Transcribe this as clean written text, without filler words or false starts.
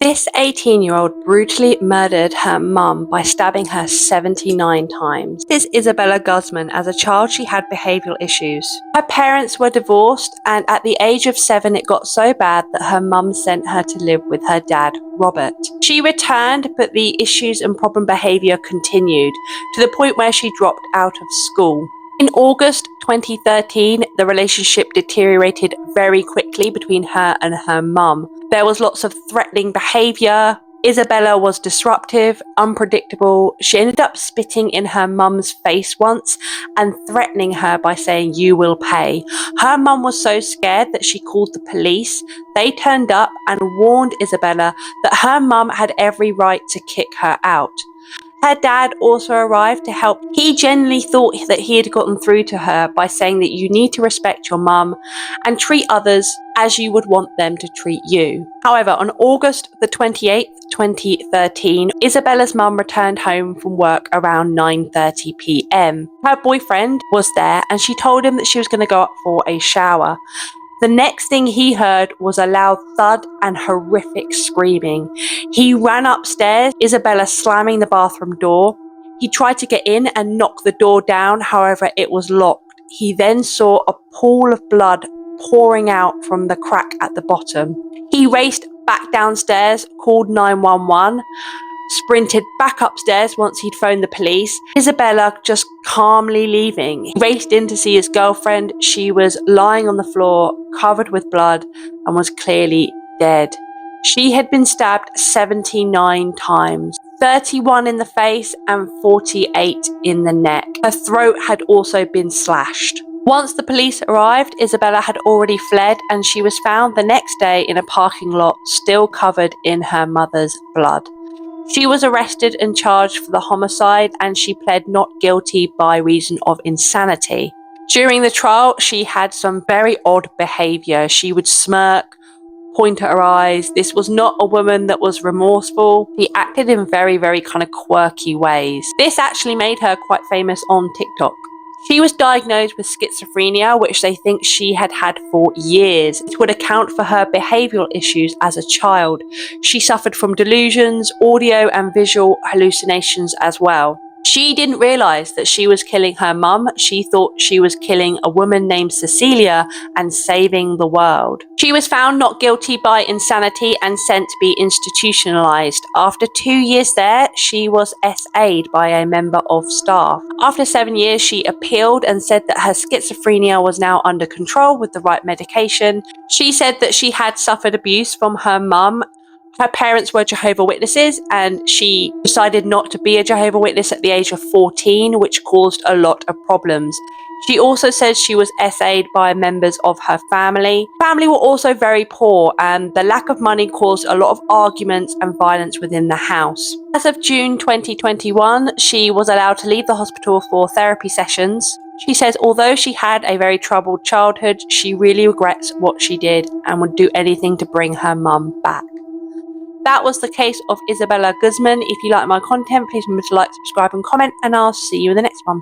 This 18-year-old brutally murdered her mum by stabbing her 79 times. This is Isabella Guzman. As a child, she had behavioral issues. Her parents were divorced, and at the age of 7, it got so bad that her mum sent her to live with her dad, Robert. She returned, but the issues and problem behavior continued to the point where she dropped out of school. In August 2013, the relationship deteriorated very quickly between her and her mum. There was lots of threatening behavior. Isabella was disruptive, unpredictable. She ended up spitting in her mum's face once and threatening her by saying, "You will pay." Her mum was so scared that she called the police. They turned up and warned Isabella that her mum had every right to kick her out. Her dad also arrived to help. He genuinely thought that he had gotten through to her by saying that you need to respect your mum and treat others as you would want them to treat you. However, on August the 28th, 2013, Isabella's mum returned home from work around 9:30 p.m. Her boyfriend was there and she told him that she was going to go up for a shower. The next thing he heard was a loud thud and horrific screaming. He ran upstairs, Isabella slamming the bathroom door. He tried to get in and knock the door down, however, it was locked. He then saw a pool of blood pouring out from the crack at the bottom. He raced back downstairs, called 911, sprinted back upstairs once he'd phoned the police. Isabella just calmly leaving. He raced in to see his girlfriend. She was lying on the floor, covered with blood, and was clearly dead. She had been stabbed 79 times, 31 in the face and 48 in the neck. Her throat had also been slashed. Once the police arrived, Isabella had already fled and she was found the next day in a parking lot, still covered in her mother's blood. She was arrested and charged for the homicide and she pled not guilty by reason of insanity. During the trial, she had some very odd behavior. She would smirk, point at her eyes. This was not a woman that was remorseful. She acted in very kind of quirky ways. This actually made her quite famous on TikTok. She was diagnosed with schizophrenia, which they think she had had for years. It would account for her behavioral issues as a child. She suffered from delusions, audio and visual hallucinations as well. She didn't realize that she was killing her mum. She thought she was killing a woman named Cecilia and saving the world. She was found not guilty by insanity and sent to be institutionalized. After 2 years there, she was SA'd by a member of staff. After 7 years, she appealed and said that her schizophrenia was now under control with the right medication. She said that she had suffered abuse from her mum. Her parents were Jehovah's Witnesses and she decided not to be a Jehovah's Witness at the age of 14, which caused a lot of problems. She also says she was SA'd by members of her family. Family were also very poor and the lack of money caused a lot of arguments and violence within the house. As of June 2021, she was allowed to leave the hospital for therapy sessions. She says although she had a very troubled childhood, she really regrets what she did and would do anything to bring her mum back. That was the case of Isabella Guzman. If you like my content, please remember to like, subscribe and comment, and I'll see you in the next one.